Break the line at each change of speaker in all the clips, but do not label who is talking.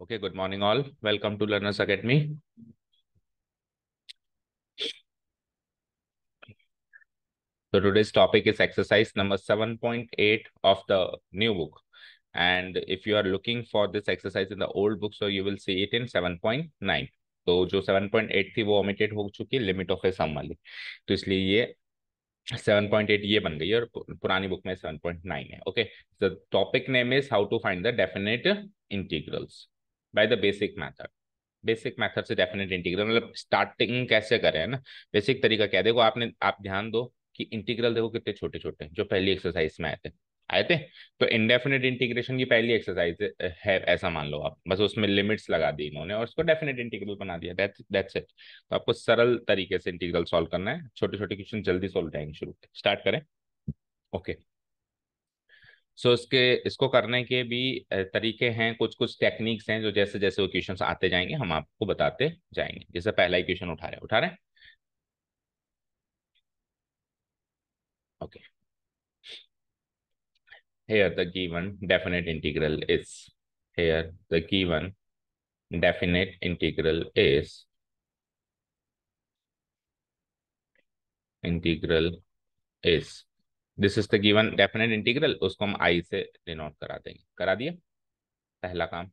Okay, good morning all. Welcome to Learners Academy. So today's topic is exercise number 7.8 of the new book. And if you are looking for this exercise in the old book, so you will see it in 7.9. तो जो 7.8 थी वो omitted हो चुकी है limit of ए सम वाली, तो इसलिए ये 7.8 ये बन गई है और पुरानी बुक में 7.9 है. Okay, the topic name is how to find the definite integrals by the basic method. Basic method से डेफिनेट इंटीग्रल मतलब स्टार्टिंग कैसे करें, है ना. बेसिक तरीका क्या है, देखो आप ध्यान दो कि इंटीग्रल देखो कितने छोटे छोटे जो पहली एक्सरसाइज में आए थे. तो इनडेफिनेट इंटीग्रेशन की पहली एक्सरसाइज है ऐसा मान लो आप, बस उसमें लिमिट्स लगा दी इन्होंने और उसको डेफिनेट इंटीग्रल बना दिया. That's it. तो आपको सरल तरीके से इंटीग्रल सॉल्व करना है. छोटे छोटे क्वेश्चन जल्दी सॉल्व जाएंगे. शुरू स्टार्ट करें. ओके, सो इसको करने के भी तरीके हैं, कुछ कुछ टेक्निक्स हैं जो जैसे जैसे वो क्वेश्चंस आते जाएंगे हम आपको बताते जाएंगे. जैसे पहला ही क्वेश्चन उठा रहे. Okay, here the given definite integral is here the given definite integral is this is the given definite integral. उसको हम I से डिनोट करा देंगे. करा दिया पहला काम.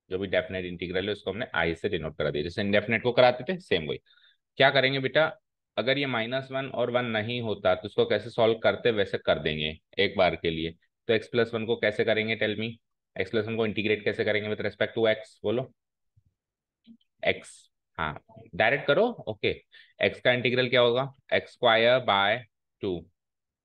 जो भी डेफिनेट इंटीग्रल है उसको हमने I से डिनोट करा दिया, जैसे इंडेफिनेट को कराते थे सेम वही. क्या करेंगे बेटा, अगर ये -1 और 1 नहीं होता तो उसको कैसे सॉल्व करते वैसे कर देंगे एक बार के लिए. तो x+1 को कैसे करेंगे, टेल मी. x+1 को इंटीग्रेट कैसे करेंगे विद रेस्पेक्ट टू x, बोलो. x, हाँ डायरेक्ट करो. ओके, x का इंटीग्रल क्या होगा, x² / 2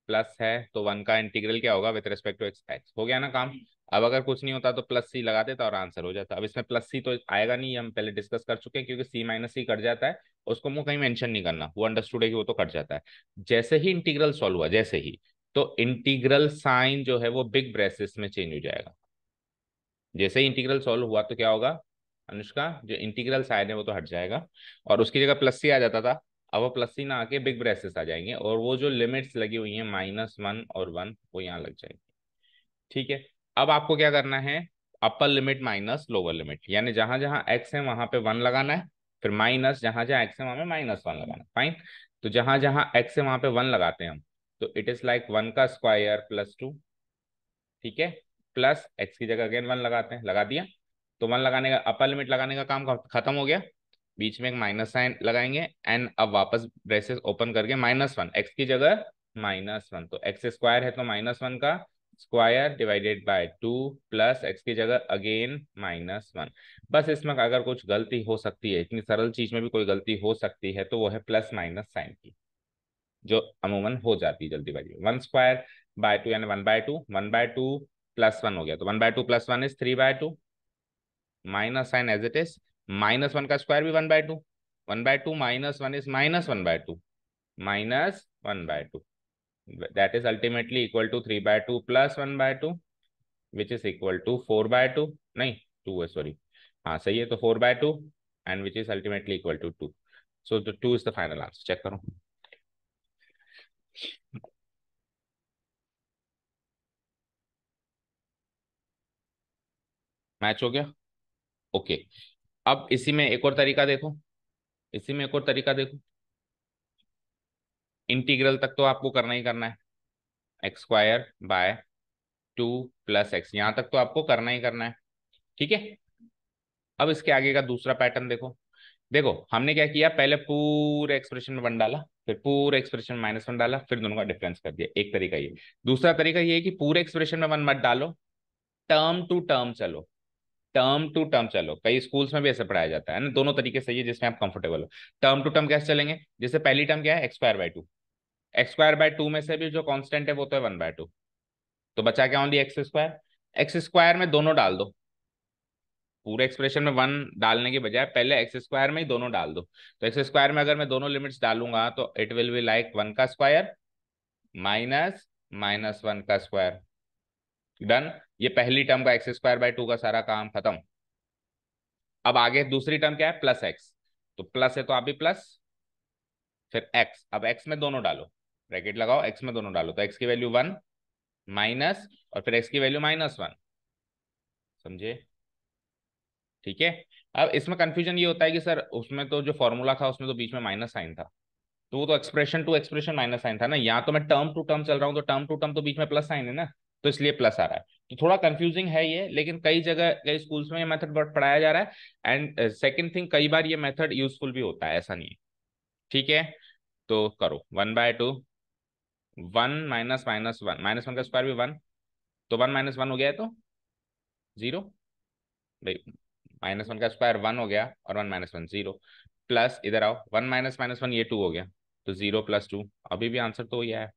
प्लस है तो 1 का इंटीग्रल क्या होगा विद रेस्पेक्ट टू x हो गया ना काम. अब अगर कुछ नहीं होता तो +c लगा देता और आंसर हो जाता. अब इसमें +c तो आएगा नहीं, हम पहले डिस्कस कर चुके हैं, क्योंकि c - c कट जाता है. उसको मुंह कहीं मेंशन नहीं करना, वो अंडरस्टूड है कि वो तो कट जाता है. जैसे ही इंटीग्रल सॉल्व हुआ, जैसे ही, तो इंटीग्रल साइन जो है वो बिग ब्रेसेस में चेंज हो जाएगा. जैसे ही इंटीग्रल सॉल्व हुआ तो क्या होगा अनुष्का, जो इंटीग्रल साइन है वो तो हट जाएगा और उसकी जगह +c आ जाता था. अब वो +c ना आके बिग ब्रेसेस आ जाएंगे और वो जो लिमिट्स लगी हुई हैं -1 और 1 वो यहाँ लग जाएंगे. ठीक है. अब आपको क्या करना है, upper limit minus lower limit, यानी जहां जहां x है वहां पे 1 लगाना है, फिर माइनस जहां जहां x है वहां पे -1 लगाना है. फाइन. तो जहां जहां x है वहां पे 1 लगाते हैं हम, तो इट इज लाइक 1 का स्क्वायर +2. ठीक है. प्लस x की जगह अगेन 1 लगाते हैं, लगा दिया. तो 1 लगाने का, अपर लिमिट लगाने का काम खत्म हो गया. बीच में एक माइनस साइन लगाएंगे एंड अब वापस ब्रेसेस ओपन करके -1 x की जगह -1, तो x² है तो -1 का square divided by 2 plus x की जगह अगेन -1. बस इसमें अगर कुछ गलती हो सकती है, इतनी सरल चीज में भी कोई गलती हो सकती है, तो वो है प्लस माइनस साइन की, जो अमूमन हो जाती है जल्दीबाजी में. 1² / 2 यानी 1/2, 1/2 +1 हो गया, तो 1/2 + 1 इज 3/2. Minus sign as it is, -1 का स्क्वायर भी 1/2, 1/2 -1 is -1/2, -1/2. That is ultimately equal to 3/2 + 1/2 which is equal to 4/2. नहीं, 2 है, सॉरी. हाँ सही है, तो 4/2 and which is ultimately equal to 2. So 2 is the final answer. Check करो. मैच हो गया. ओके. अब इसी में एक और तरीका देखो, इसी में एक और तरीका देखो. इंटीग्रल तक तो आपको करना ही करना है, x² / 2 + x, यहां तक तो आपको करना ही करना है. ठीक है. अब इसके आगे का दूसरा पैटर्न देखो. देखो हमने क्या किया, पहले पूरे एक्सप्रेशन में 1 डाला, फिर पूरे एक्सप्रेशन में -1 डाला, फिर दोनों का डिफरेंस कर दिया. एक तरीका ये. दूसरा तरीका ये है कि पूरे एक्सप्रेशन में 1 मत डालो, टर्म टू टर्म चलो. टर्म टू टर्म चलो, कई स्कूल्स में भी ऐसे पढ़ाया जाता है ना. दोनों तरीके सही है जिसमें आप कंफर्टेबल हो. टर्म टू टर्म कैसे चलेंगे, जैसे पहली टर्म क्या है, x² / 2. x² / 2 में से भी जो कांस्टेंट है वो तो है 1/2, तो बचा क्या ओनली x². x² में दोनों डाल दो. पूरे एक्सप्रेशन में 1 डालने के बजाय पहले x² में ही दोनों डाल दो. तो x² में अगर मैं दोनों लिमिट्स डालूंगा तो इट विल बी लाइक 1 का स्क्वायर माइनस -1 का स्क्वायर. डन. ये पहली टर्म का x² / 2 का सारा काम खत्म. अब आगे दूसरी टर्म क्या है, +x. तो प्लस है तो आप भी प्लस, फिर x. अब x में दोनों डालो, ब्रैकेट लगाओ, x में दोनों डालो, तो x की वैल्यू 1 माइनस और फिर x की वैल्यू -1. समझे. ठीक है। अब इसमें कंफ्यूजन ये होता है कि सर उसमें तो जो फॉर्मूला था उसमें तो बीच में माइनस साइन था, तो वो तो expression to expression minus sign था ना, यहाँ तो मैं टर्म टू टर्म चल रहा हूँ, तो टर्म टू टर्म तो बीच में प्लस साइन है ना, तो इसलिए प्लस आ रहा है। तो थोड़ा कंफ्यूजिंग है ये, लेकिन कई जगह कई स्कूल्स में ये मेथड पढ़ाया जा रहा है। एंड सेकंड थिंग, कई बार ये मेथड यूजफुल भी होता है, ऐसा नहीं है। ठीक है, तो करो 1/2, 1 - 1 -1 का स्क्वायर भी 1, तो 1 - 1 हो गया है तो 0 भाई, -1 का स्क्वायर 1 हो गया, और 1 - 1 0, प्लस इधर आओ 1 - 1 ये 2 हो गया, तो 0 + 2, अभी भी आंसर तो वही आया,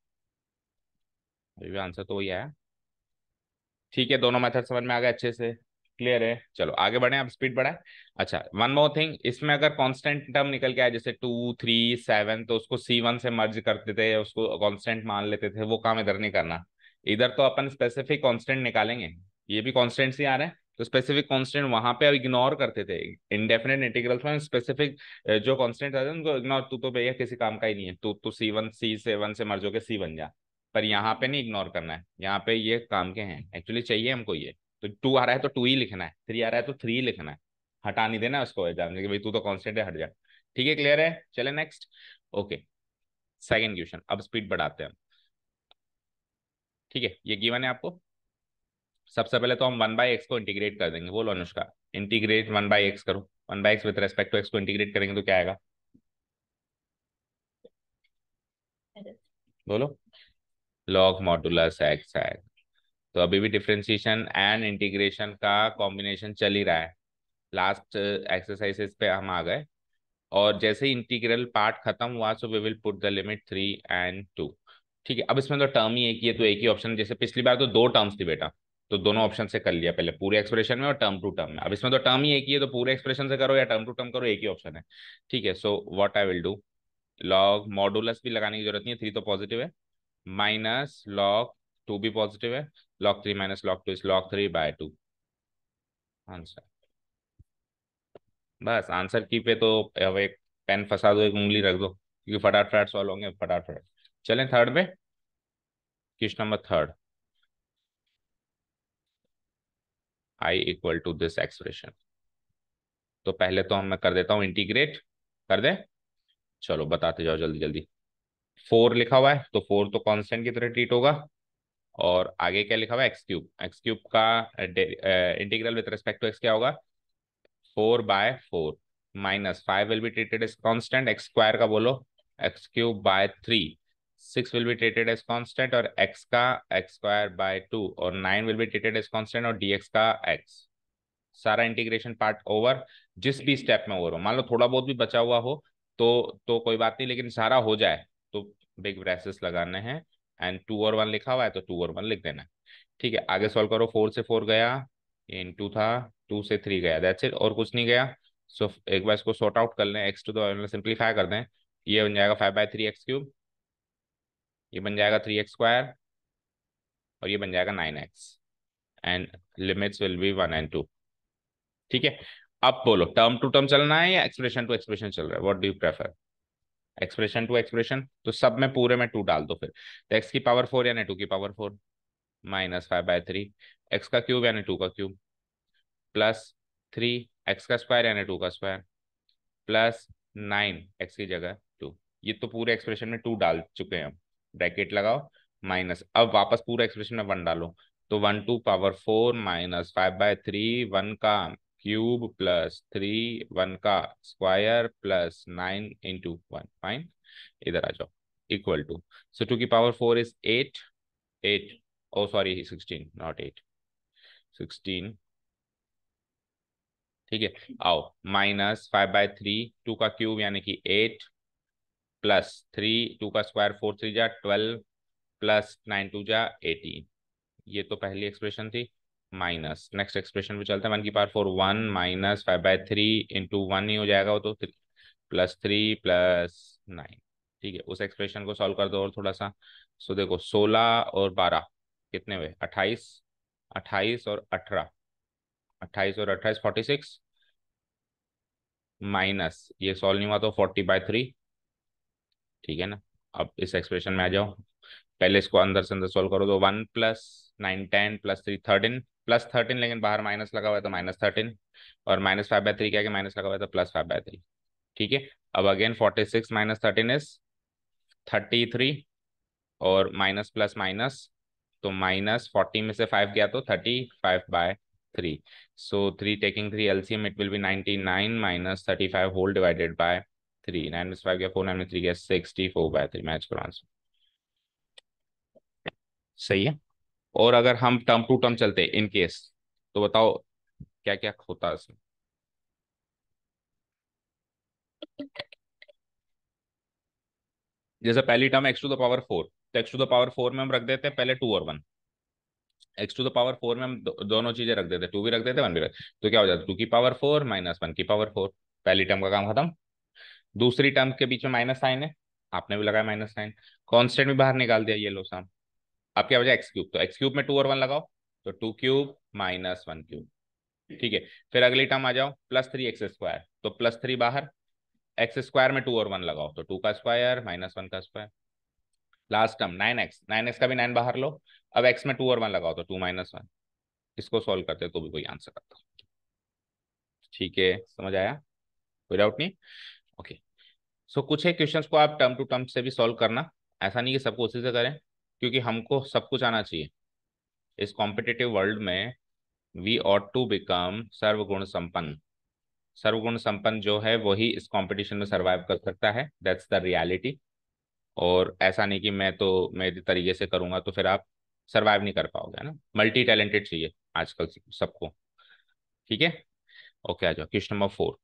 अभी भी आंसर तो वही आया। ठीक है, दोनों मेथड समझ में आ गए अच्छे से, क्लियर है। चलो आगे बढ़े, अब स्पीड बढ़ाए। अच्छा, वन मोर थिंग, इसमें अगर कांस्टेंट टर्म निकल के आए जैसे 2 3 7, तो उसको C1 से मर्ज करते थे, उसको कांस्टेंट मान लेते थे, वो काम इधर नहीं करना। इधर तो अपन स्पेसिफिक कांस्टेंट निकालेंगे, ये भी कांस्टेंट्स ही आ रहे हैं, तो स्पेसिफिक कांस्टेंट वहां पे इग्नोर करते थे। इंडेफिनेट इंटीग्रल्स में स्पेसिफिक जो कांस्टेंट आते हैं उनको इग्नोर, तू तो भैया किसी काम का ही नहीं है, तू C1 से मर्ज होकर C बन जा। पर यहाँ पे नहीं इग्नोर करना है, यहाँ पे ये काम के हैं, एक्चुअली चाहिए हमको ये। तो 2 आ रहा है तो 2 ही लिखना है, 3 आ रहा है तो 3 ही लिखना है, हटा नहीं देना उसको एग्जाम में कि भाई तू तो कांस्टेंट है, हट जा। ठीक है, क्लियर है, चले नेक्स्ट। ओके, सेकंड क्वेश्चन, अब स्पीड बढ़ाते हैं हम। ठीक है, ये गिवन है आपको। सबसे पहले तो हम 1/x को इंटीग्रेट कर देंगे, बोलो अनुष्का। इंटीग्रेट 1/x करो, 1/x with respect to x को इंटीग्रेट करेंगे तो क्या आएगा, बोलो। लॉग मॉडुलस x आएगा। तो अभी भी डिफरेंशिएशन एंड इंटीग्रेशन का कॉम्बिनेशन चल ही रहा है, लास्ट एक्सरसाइजेस पे हम आ गए, और जैसे ही इंटीग्रल पार्ट खत्म हुआ, so we will put the limit 3 और 2। ठीक है, अब इसमें तो टर्म ही एक ही है, तो एक ही ऑप्शन, जैसे पिछली बार तो दो टर्म्स थी बेटा, तो दोनों ऑप्शन से कर लिया पहले, पूरे एक्सप्रेशन में और टर्म टू टर्म में। अब इसमें तो टर्म ही एक ही है, तो पूरे एक्सप्रेशन से करो या टर्म टू टर्म करो, एक ही ऑप्शन है। ठीक है, सो what I will do, log modulus भी लगाने की जरूरत नहीं है, 3 तो पॉजिटिव है, माइनस log 2 भी पॉजिटिव है, log 3 - log 2 is log 3/2 answer. बस आंसर की पे तो अब एक पेन फंसा दो, एक उंगली रख दो, क्योंकि फटाफट सॉल्व होंगे फटाफट। चलें थर्ड पे, question number third, I = this expression. तो पहले तो हम मैं कर देता हूँ इंटीग्रेट, कर दे। चलो बताते जाओ जल्दी जल्दी। 4 लिखा हुआ है, तो 4 तो कांस्टेंट की तरह ट्रीट होगा, और आगे क्या लिखा हुआ है, x³ का integral with respect to x क्या होगा, 4/4, -5 will be treated as constant, x² का बोलो, x³/3, 6 will be treated as constant, और x का x²/2, और 9 will be treated as constant, और dx का x। सारा इंटीग्रेशन पार्ट ओवर, जिस भी स्टेप में ओवर हो, मान लो थोड़ा बहुत भी बचा हुआ हो तो कोई बात नहीं, लेकिन सारा हो जाए तो बिग ब्रेसेस लगाने हैं, एंड 2 और 1 लिखा हुआ है तो 2 और 1 लिख देना है। ठीक है, आगे सॉल्व करो, 4 से 4 गया, ये इंटू था, 2 से 3 गया, दैट्स इट, और कुछ नहीं गया। सो एक बार इसको सॉर्ट आउट कर लें, x² सिंप्लीफाई कर दें, ये बन जाएगा 5/3 x³, ये बन जाएगा 3x², और ये बन जाएगा 9x, and limits will be 1 और 2। ठीक है, अब बोलो टर्म टू टर्म चलना है या एक्सप्रेशन टू एक्सप्रेशन चल रहा है, what do you prefer, expression to expression, तो सब में पूरे में 2 डाल दो फिर, तो x⁴ यानी 2⁴ -5/3, x³ यानी 2 का क्यूब, +3 x² यानी 2 का स्क्वायर, +9 x की जगह 2। ये तो पूरे एक्सप्रेशन में 2 डाल चुके हैं हम, ब्रैकेट लगाओ, माइनस, अब वापस पूरे एक्सप्रेशन में 1 डालो, तो 1 2 ⁴ -5/3, 1 का क्यूब +3, 1 का स्क्वायर +9 × 1, फाइन। इधर आ जाओ, equal to, so 2⁴ is 8, 8, oh sorry 16 not 8, 16। ठीक है, आओ, -5/3, 2 का क्यूब यानी कि 8, +3, 2 का स्क्वायर 4 3 जा 12, +9 2 जा 18। ये तो पहली एक्सप्रेशन थी, माइनस नेक्स्ट एक्सप्रेशन पे चलते हैं, 1⁴ 1 -5/3 इंटू 1 ही हो जाएगा वो तो, +3 +9। ठीक है, उस एक्सप्रेशन को सॉल्व कर दो और थोड़ा सा। सो देखो 16 और 12 कितने हुए, 28, 28 और 18, 28 और 28 46, माइनस ये सॉल्व नहीं हुआ तो 40/3। ठीक है ना, अब इस एक्सप्रेशन में आ जाओ, पहले इसको अंदर से अंदर सॉल्व करो, तो 1 + 9 10 +3 13 +13, लेकिन बाहर माइनस लगा हुआ है तो -13, और -5/3 क्या है कि माइनस लगा हुआ है तो +5/3। ठीक है, अब अगेन 46 - 13 इज 33, और माइनस प्लस माइनस, तो -40 में से 5 गया तो 35/3। So 3 taking 3 LCM, it will be 99 - 35 whole divided by 3। 9 में से 5 गया 4, 9 में 3 गया 64/3। मैच करो आंसर। सही है। और अगर हम टर्म टू टर्म चलते इन केस, तो बताओ क्या क्या होता है इसमें। जैसे पहली टर्म x⁴, तो x⁴ में हम रख देते हैं पहले 2 और 1। x⁴ में हम दोनों चीजें रख देते, 2 भी रख देते 1 भी रख, तो क्या हो जाता है 2⁴ - 1⁴। पहली टर्म का काम खत्म। दूसरी टर्म के बीच में माइनस साइन है, आपने भी लगाया माइनस साइन, कांस्टेंट भी बाहर निकाल दिया, ये लो साम। अब क्या बचा x3, तो x3 में 2 और 1 लगाओ, तो 2³ - 1³। ठीक है, फिर अगली टर्म आ जाओ +3x², तो +3 बाहर, x² में 2 और 1 लगाओ, तो 2 का स्क्वायर - 1 का स्क्वायर। लास्ट टर्म 9x का भी 9 बाहर लो, अब x में 2 और 1 लगाओ, तो 2 - 1। इसको सॉल्व करते तो भी कोई आंसर आता। ठीक है, समझ आया, कोई डाउट नहीं। ओके, सो कुछ है क्वेश्चंस को आप टर्म टू टर्म से भी सॉल्व करना, ऐसा नहीं कि सबको उसी से करें, क्योंकि हमको सब कुछ आना चाहिए इस कॉम्पिटिटिव वर्ल्ड में। वी ऑट टू बिकम सर्वगुण संपन्न। सर्वगुण संपन्न जो है वही इस कंपटीशन में सरवाइव कर सकता है, दैट्स द रियलिटी। और ऐसा नहीं कि मैं तो मेरे तरीके से करूंगा तो फिर आप सरवाइव नहीं कर पाओगे, है ना। मल्टी टैलेंटेड चाहिए आजकल सबको। ठीक है, ओके, आ जाओ क्वेश्चन नंबर 4।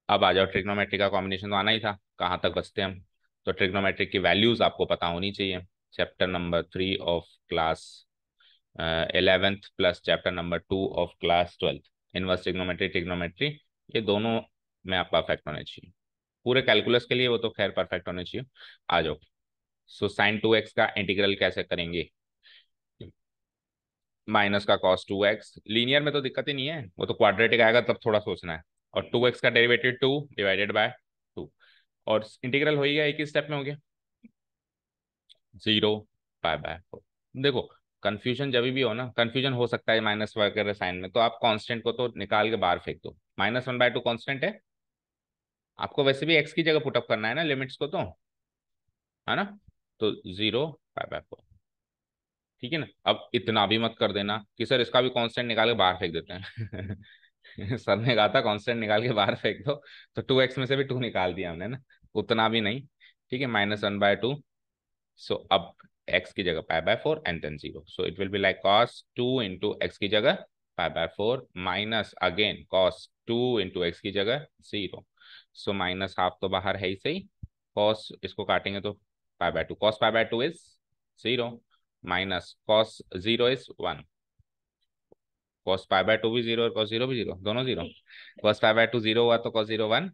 अब आ जाओ, ट्रिग्नोमेट्री का कॉम्बिनेशन तो आना ही था, कहाँ तक बचते हम। तो ट्रिग्नोमेट्रिक की वैल्यूज आपको पता होनी चाहिए। Chapter number 3 of class 11th plus chapter number 2 of class 12th, inverse trigonometry, trigonometry, ये दोनों में आप परफेक्ट होने चाहिए। पूरे कैलकुलस के लिए वो तो खैर परफेक्ट होने चाहिए। आ जाओ, सो sin 2x का इंटीग्रल कैसे करेंगे। माइनस का cos 2x, लीनियर में तो दिक्कत ही नहीं है, वो तो क्वाड्रेटिक आएगा तब थोड़ा सोचना है। और 2x का डेरिवेटिव 2 डिवाइडेड बाय 2, और इंटीग्रल हो गया, एक ही स्टेप में हो गया 0 π/4। देखो, कंफ्यूजन जब भी हो ना, कंफ्यूजन हो सकता है माइनस वगैरह साइन में, तो आप कांस्टेंट को तो निकाल के बाहर फेंक दो। -1/2 कांस्टेंट है, आपको वैसे भी x की जगह पुटअप करना है ना लिमिट्स को, तो है ना, तो 0 π/4। ठीक है ना। अब इतना भी मत कर देना कि सर इसका भी कांस्टेंट निकाल के बाहर फेंक देते हैं सर ने कहा था कांस्टेंट निकाल के बाहर फेंक दो, तो 2x में से भी 2 निकाल दिया हमने ना, उतना भी नहीं। ठीक है, -1/2, सो अब x की जगह π/4 and then 0, so it will be like cos 2 into x की जगह π/4 minus again cos 2 into x की जगह 0, सो माइनस हाफ तो बाहर है ही सही, cos इसको काटेंगे तो π/2, cos π/2 is 0, minus cos 0 is 1, cos π/2 भी 0 और cos 0 भी 0, दोनों 0। cos π/2 0 हुआ तो cos 0 1,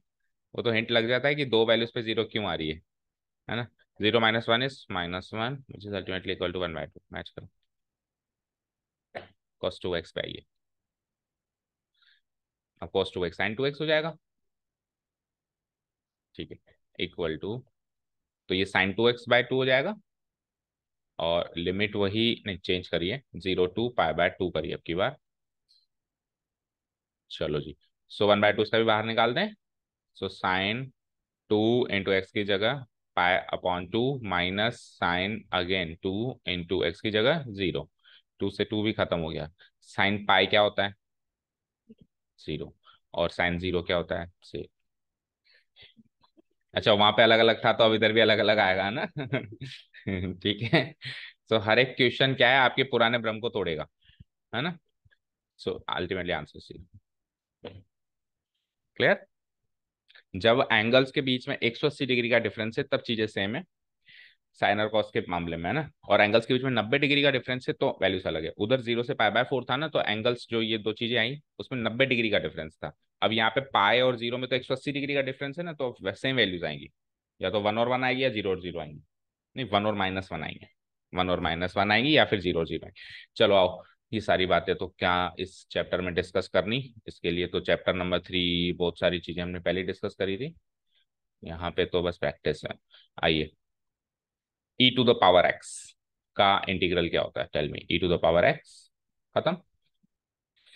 वो तो हिंट लग जाता है कि दो वैल्यूज पे 0 क्यों आ रही है ना। 0 - 1 is -1 which is ultimately equal to 1/2। Match करो, cos 2x पे आइए, अब cos 2x sin 2x हो जाएगा। ठीक है, इक्वल टू, तो ये sin 2x/2 हो जाएगा, और लिमिट वही नहीं, चेंज करिए, 0 to π/2 करिए अब की बार। चलो जी, सो 1/2 इसका भी बाहर निकाल दें, सो sin 2 इंटू एक्स की जगह π/2 minus sine again 2 into x की जगह 0, 2 से 2 भी खत्म हो गया। साइन पाई क्या होता है 0, और साइन 0 क्या होता है से, अच्छा वहां पे अलग अलग था तो अब इधर भी अलग अलग आएगा ना ठीक है, सो हर एक क्वेश्चन क्या है आपके पुराने भ्रम को तोड़ेगा, है ना। So ultimately answer C. Clear. जब एंगल्स के बीच में 180 डिग्री का डिफरेंस है तब चीजें सेम है, साइन और कॉस के मामले में, है ना। और एंगल्स के बीच में 90 डिग्री का डिफरेंस है तो वैल्यूज अलग है। उधर 0 से π/4 था ना, तो एंगल्स जो ये दो चीजें आई उसमें 90 डिग्री का डिफरेंस था। अब यहाँ पे पाए और 0 में तो 180 डिग्री का डिफरेंस है ना, तो सेम वैल्यूज आएंगी, या तो 1 और 1 आएगी या 0 और 0 आएंगी, नहीं 1 और -1 आएंगे, 1 और -1 आएंगी, या फिर 0 और 0 आएंगी। चलो आओ, ये सारी बातें तो क्या इस चैप्टर में डिस्कस करनी, इसके लिए तो चैप्टर नंबर 3 बहुत सारी चीजें हमने पहले डिस्कस करी थी, यहाँ पे तो बस प्रैक्टिस है। आइए, e⁴x का इंटीग्रल क्या होता है? Tell me. E to the power x, खत्म।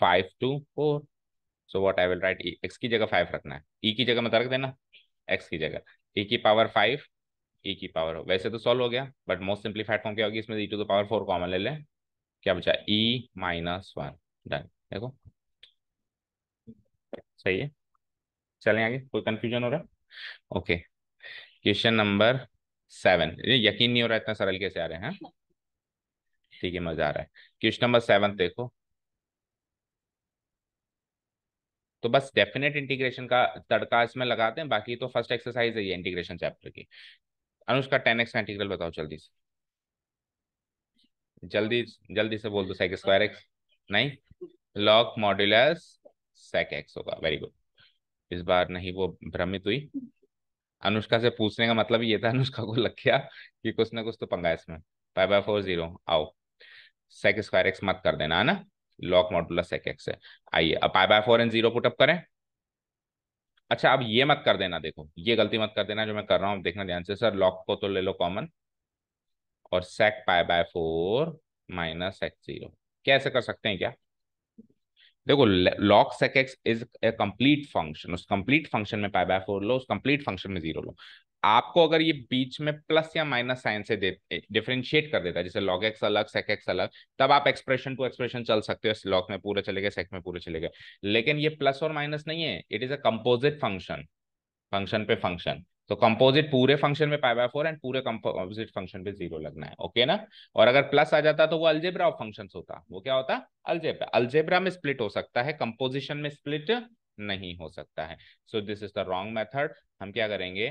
5 to 4। So what I will write, x की जगह 5 रखना है, ई की जगह मत रख देना, एक्स की जगह ई की पावर 5, ई की पावर, वैसे तो सॉल्व हो गया बट मोस्ट सिंप्लीफाइड फॉर्म क्या होगी इसमें, ई टू द पावर 4 कॉमन ले लें, क्या बचा, E-1। डन। देखो सही है। चलें आगे, कोई कंफ्यूजन हो रहा है? Okay, question number 7। यकीन नहीं हो रहा इतना सरल कैसे आ रहे हैं? ठीक है, मजा आ रहा है। क्वेश्चन नंबर 7 देखो। तो बस डेफिनेट इंटीग्रेशन का तड़का इसमें लगाते हैं, बाकी तो फर्स्ट एक्सरसाइज है ये इंटीग्रेशन चैप्टर की। अनुष्का 10x का इंटीग्रल बताओ जल्दी से, जल्दी जल्दी से बोल दो। सेक स्क्वायर एक्स नहीं, लॉग मॉड्यूलस सेक एक्स होगा। Very good. इस बार नहीं वो भ्रमित हुई। अनुष्का से पूछने का मतलब ये था, अनुष्का को लग गया कि कुछ ना कुछ तो पंगा है इसमें। 5/4 0। आओ, सेक स्क्वायर एक्स मत कर देना है ना, लॉग मॉड्यूलस सेक एक्स है। आइए अब 5/4 एंड 0 पुटअप करें। अच्छा, अब ये मत कर देना, देखो ये गलती मत कर देना जो मैं कर रहा हूँ, देखना ध्यान से। सर लॉग को तो ले लो कॉमन, और सेक π/4 माइनस सेक 0, कैसे कर सकते हैं क्या? देखो log sec x is a complete function, उस कंप्लीट फंक्शन में π/4 लो, उस कंप्लीट फंक्शन में 0 लो। आपको अगर ये बीच में प्लस या माइनस साइन से डिफरेंशिएट कर देता है, जैसे log x अलग sec x अलग, तब आप एक्सप्रेशन टू एक्सप्रेशन चल सकते हो, log में पूरे चले गए, sec में पूरे चले गए। लेकिन ये प्लस और माइनस नहीं है, it is a composite function, function पे फंक्शन। तो कंपोजिट पूरे फंक्शन में π/4 एंड पूरे कंपोजिट फंक्शन पे 0 लगना है, ओके ना? और अगर प्लस आ जाता तो वो अलजेब्रा ऑफ फंक्शंस होता, वो क्या होता? अलजेब्रा। अलजेब्रा में स्प्लिट हो सकता है, कंपोजिशन में स्प्लिट नहीं हो सकता है। So this is the wrong method. हम क्या करेंगे,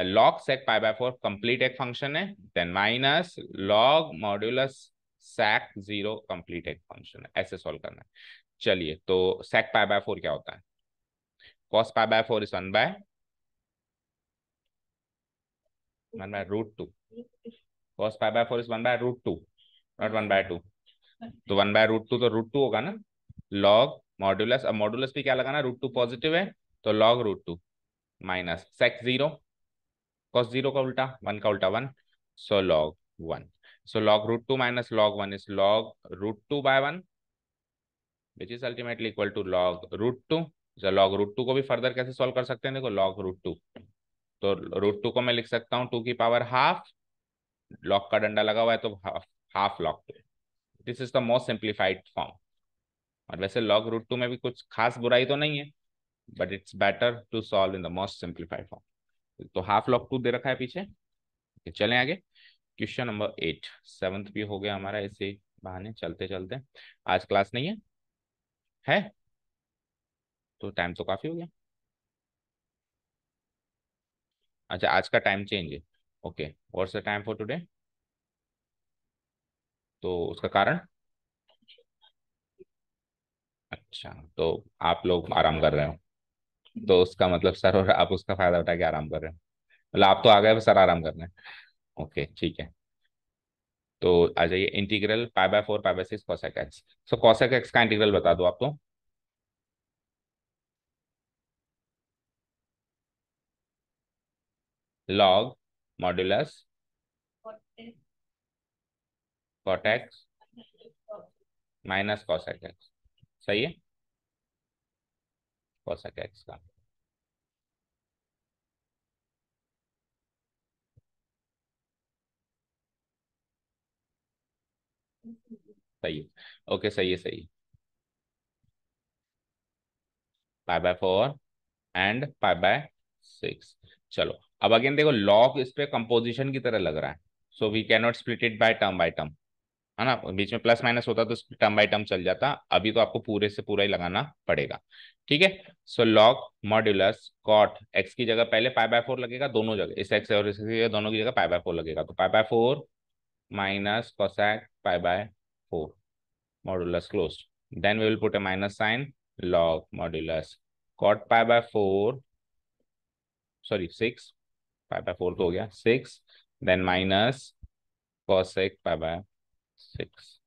log sec π/4 कंप्लीट एक फंक्शन है, then minus log modulus sec 0 complete एक फंक्शन है, ऐसे सॉल्व करना है। चलिए, तो sec π/4 क्या होता है? cos π/4 is 1/√2। cos π/4 is 1/√2, not 1/2। तो 1/√2 तो √2 होगा ना। लॉग मॉड्यूलस, अब मॉड्यूलस भी क्या लगाना, √2 पॉजिटिव है, तो लॉग √2 माइनस सेक 0, cos 0 का उल्टा, 1 का उल्टा 1, so log 1। So log √2 minus log 1 is log √2/1, which is ultimately equal to log √2। Log √2 को भी फर्दर कैसे सॉल्व कर सकते हैं, देखो लॉग √2, तो √2 को मैं लिख सकता हूँ 2 की पावर हाफ, लॉग का डंडा लगा हुआ है तो half, half log. This is the most simplified form. और वैसे log √2 में भी कुछ खास बुराई तो नहीं है, but it's better to solve in the most simplified form. तो हाफ log 2 दे रखा है पीछे। चलें आगे, क्वेश्चन नंबर 8। 7th भी हो गया हमारा ऐसे ही बहाने चलते चलते। आज क्लास नहीं है तो टाइम तो काफी हो गया। अच्छा, आज का टाइम चेंज है। Okay, what's the time for today? तो उसका कारण? अच्छा, तो आप लोग आराम कर रहे हो, तो उसका मतलब सर और आप उसका फायदा उठा के आराम कर रहे हो, मतलब आप तो आ गए, सर आराम कर रहे हैं। ओके ठीक है, तो आ जाइए, इंटीग्रल π/4 π/6 cosec x। सो cosec x का इंटीग्रल बता दो आप तो। Log modulus cot x minus cosec x, सही है, cosec x का। सही है, ओके सही है, सही है। π/4 एंड π/6। चलो, अब अगेन देखो, लॉग इस पे कंपोजिशन की तरह लग रहा है, so we can not split it by term, है ना? बीच में प्लस माइनस होता तो टर्म बाय टर्म चल जाता, अभी तो आपको पूरे से पूरा ही लगाना पड़ेगा। ठीक है, so log modulus cot x की जगह पहले π/4 लगेगा, दोनों जगह, इस एक्स और इस दोनों की जगह π/4 लगेगा, तो π/4 minus cosec π/4 modulus close, then we will put a minus sine, log modulus cot π/4, sorry 6, π/4 तो हो गया 6, देन माइनस कोसेक π/6।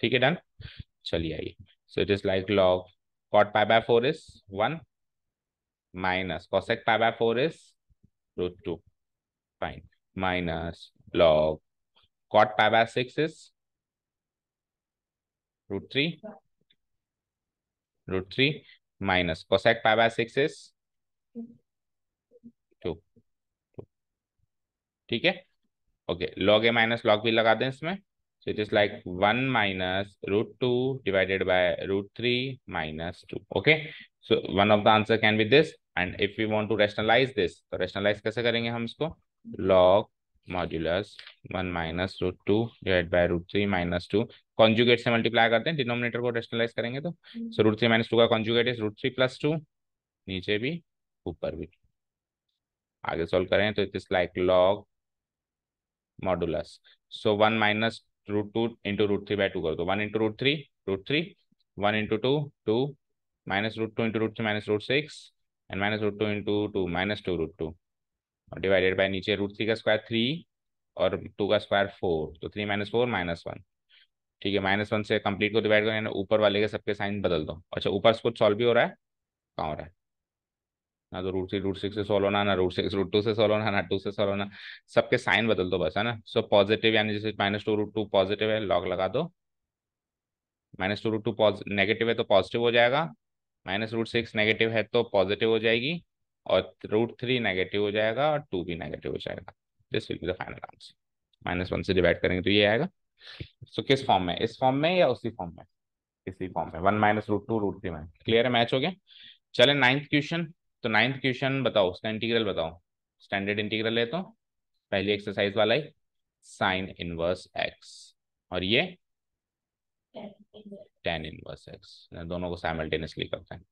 ठीक है, डन। चलिए आइए, so it is like log cot π/4 is 1 minus cosec π/4 is √2, fine, minus log cot pi by 6 is √3 minus cosec pi by 6 is 2. ठीक है, okay, log a minus log b लगा दें इसमें, so it is like 1 minus √2 divided by √3 minus 2. Okay, so one of the answer can be this, and if we want to rationalize this, तो rationalize कैसे करेंगे हम इसको, log modulus 1 minus √2 divided by √3 minus 2, conjugate से multiply करते हैं, denominator को rationalise करेंगे तो, सो √3 minus 2 का कॉन्जुगेट इज √3 plus 2, नीचे भी ऊपर भी, आगे सॉल्व करें तो it is like log modulus, so 1 minus √2 into √3 by 2 कर दो, 1 into √3 1 into 2 2 minus √2 into √3 minus √6 and minus √2 into 2 minus 2 √2 और डिवाइडेड बाय नीचे √3 का स्क्वायर 3 और 2 का स्क्वायर 4, तो 3 minus 4 minus 1. ठीक है, -1 से कंप्लीट को डिवाइड करना, ऊपर वाले के सबके साइन बदल दो. अच्छा, ऊपर से कुछ सॉल्व भी हो रहा है, कहाँ हो रहा है, ना तो √3 √6 से सॉल्व होना, ना √6 √2 से सॉल्व होना, ना 2 से सॉल्व होना, सबके साइन बदल दो बस, है ना. सो पॉजिटिव यानी जैसे -2 √2 पॉजिटिव है, लॉग लगा दो, -2 √2 नेगेटिव है तो पॉजिटिव हो जाएगा, -√6 नेगेटिव है तो पॉजिटिव हो जाएगी, और √3 नेगेटिव हो जाएगा और 2 भी नेगेटिव हो जाएगा. This will be the final answer. -1 से डिवाइड करेंगे तो ये आएगा. सो किस फॉर्म में, इस फॉर्म में या उसी फॉर्म में, इसी फॉर्म में, 1 minus √2 √3 में. क्लियर है, मैच हो गया. चले नाइन्थ क्वेश्चन, तो नाइन्थ क्वेश्चन बताओ, उसका इंटीग्रल बताओ, स्टैंडर्ड इंटीग्रल है तो पहली एक्सरसाइज वाला ही, साइन इनवर्स एक्स, और ये tan इनवर्स एक्स, दोनों को साइमल्टेनियसली करते हैं.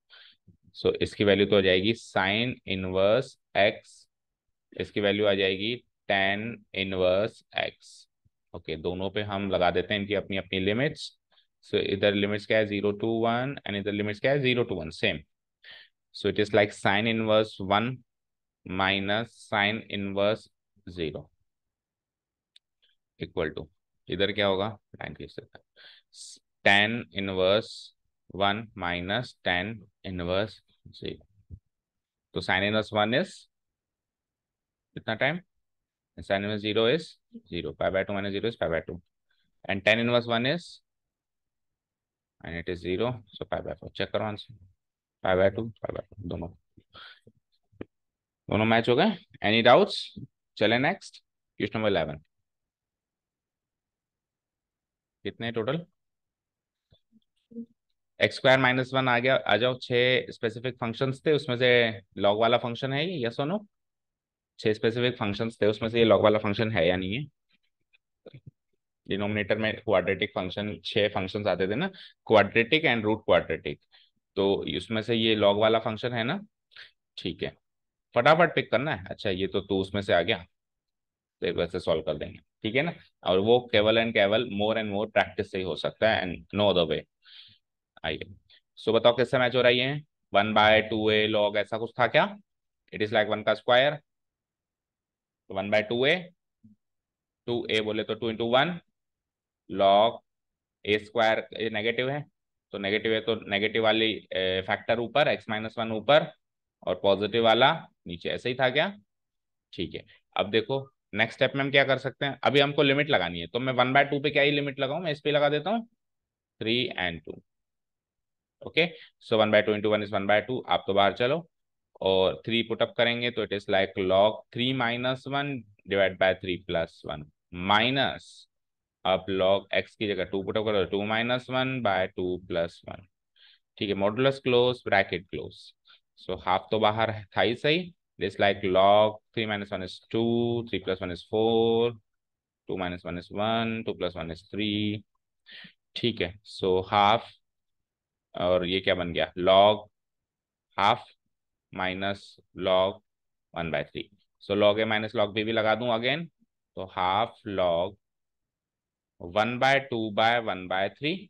सो इसकी वैल्यू तो हो जाएगी साइन इनवर्स एक्स, इसकी वैल्यू आ जाएगी tan इनवर्स एक्स. ओके, दोनों पे हम लगा देते हैं इनकी अपनी अपनी लिमिट्स. सो इधर लिमिट्स क्या है 0 to 1 एंड इधर लिमिट्स क्या है 0 to 1, same. So it is like sine inverse 1 minus sine inverse 0 equal to, इधर क्या होगा, tan inverse 1 minus tan inverse 0. तो साइन इनवर्स 1 इज कितना time, sin inverse 0 is 0, pi by 2 minus 0 is pi by 2, and tan inverse 1 is, and it is 0, so pi by 4. Check करो answer, pi by 2 pi by 2 दोनों दोनों match हो गए. Any doubts, चले next question number 11. कितने total, x² -1 आ गया, आ जाओ. 6 specific functions थे, उसमें से लॉग वाला फंक्शन है ये, यस और नो. 6 स्पेसिफिक फंक्शंस थे, उसमें से ये लॉग वाला फंक्शन है या नहीं है. डिनोमिनेटर में क्वाड्रेटिक फंक्शन 6 फंक्शंस आते थे ना, क्वाड्रेटिक एंड रूट क्वाड्रेटिक, तो उसमें से ये लॉग वाला फंक्शन है ना. ठीक है, फटाफट पिक करना है. अच्छा, ये तो उसमें से आ गया, तो एक वैसे सॉल्व कर देंगे, ठीक है ना. और वो केवल एंड केवल मोर एंड मोर प्रैक्टिस से ही हो सकता है, एंड नो अदर वे. आइए, सो बताओ किससे मैच हो रही है, 1/2a लॉग ऐसा कुछ था क्या, इट इज लाइक 1 का स्क्वायर, 1/2a, 2a बोले तो 2 into 1 लॉग a² नेगेटिव है, तो नेगेटिव है तो नेगेटिव वाली फैक्टर ऊपर, x-1 ऊपर, और पॉजिटिव वाला नीचे, ऐसे ही था क्या. ठीक है, अब देखो नेक्स्ट स्टेप में हम क्या कर सकते हैं, अभी हमको लिमिट लगानी है, तो मैं 1/2 पे क्या ही लिमिट लगाऊं, मैं इस पे लगा देता हूँ 3 and 2. Okay, so 1/2 into 1 is 1/2. आप तो बाहर चलो, और 3 पुटअप करेंगे तो it is like log 3 - 1 divide by 3 + 1 minus, अब log x की जगह 2 पुटअप करो, 2 - 1/2 + 1. ठीक है, modulus close, bracket close, so half तो बाहर था ही सही. This like log 3 - 1 is 2, 3 + 1 is 4, 2 - 1 is 1, 2 + 1 is 3. ठीक है, सो हाफ, और ये क्या बन गया, log half minus log 1/3. So log a minus log b भी लगा दूं अगेन, तो half log 1/2/1/3.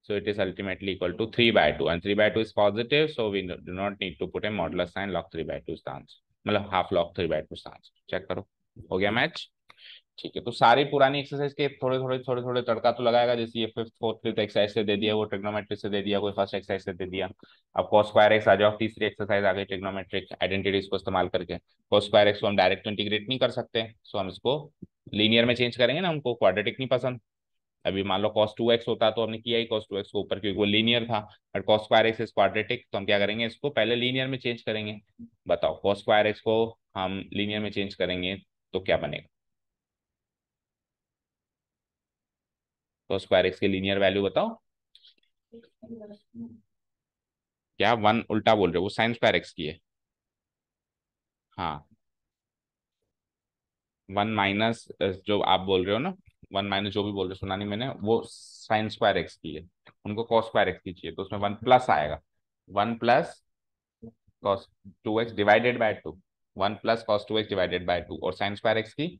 So it is ultimately equal to 3/2, and 3/2 is positive, so we do not need to put a modulus sign. Log 3/2 is the answer, मतलब half log 3/2 is the answer. Check करो, हो गया match. ठीक है, तो सारी पुरानी exercise के थोड़े थोड़े तड़का तो लगाएगा, जैसे ये फिफ्थ फोर्थ फिफ्थ एक्सरसाइज से दे दिया, वो ट्रिग्नोमेट्री से दे दिया, कोई फर्स्ट एक्सरसाइज से दे दिया। अब cos स्क्वायर एक्स आ जाओ, तीसरी एक्सरसाइज आ गई ट्रिग्नोमेट्रिक आइडेंटिटीज को इस्तेमाल करके। cos स्क्वायर एक्स को हम डायरेक्ट इंटीग्रेट नहीं कर सकते, सो हम इसको लीनियर में चेंज करेंगे ना, हमको क्वाड्रेटिक नहीं पसंद। अभी मान लो cos 2x होता तो हमने किया ही cos 2x को ऊपर, क्योंकि वो लीनियर था। But cos square x is quadratic, तो हम क्या करेंगे, इसको पहले लीनियर में चेंज करेंगे। बताओ, cos स्क्वायर एक्स को हम लीनियर में चेंज करेंगे तो क्या बनेगा? cos स्क्वायर एक्स की लीनियर वैल्यू बताओ। क्या वन उल्टा बोल रहे हो? वो साइन स्क्वायर एक्स की है। हाँ, वन माइनस जो आप बोल रहे हो ना, वन माइनस जो भी बोल रहे हो, सुना नहीं मैंने, वो साइन स्क्वायर एक्स की है। उनको cos स्क्वायर एक्स की चाहिए, तो उसमें वन प्लस आएगा। One plus cos 2x divided by two. One plus cos 2x divided by two, और साइन स्क्वायर एक्स की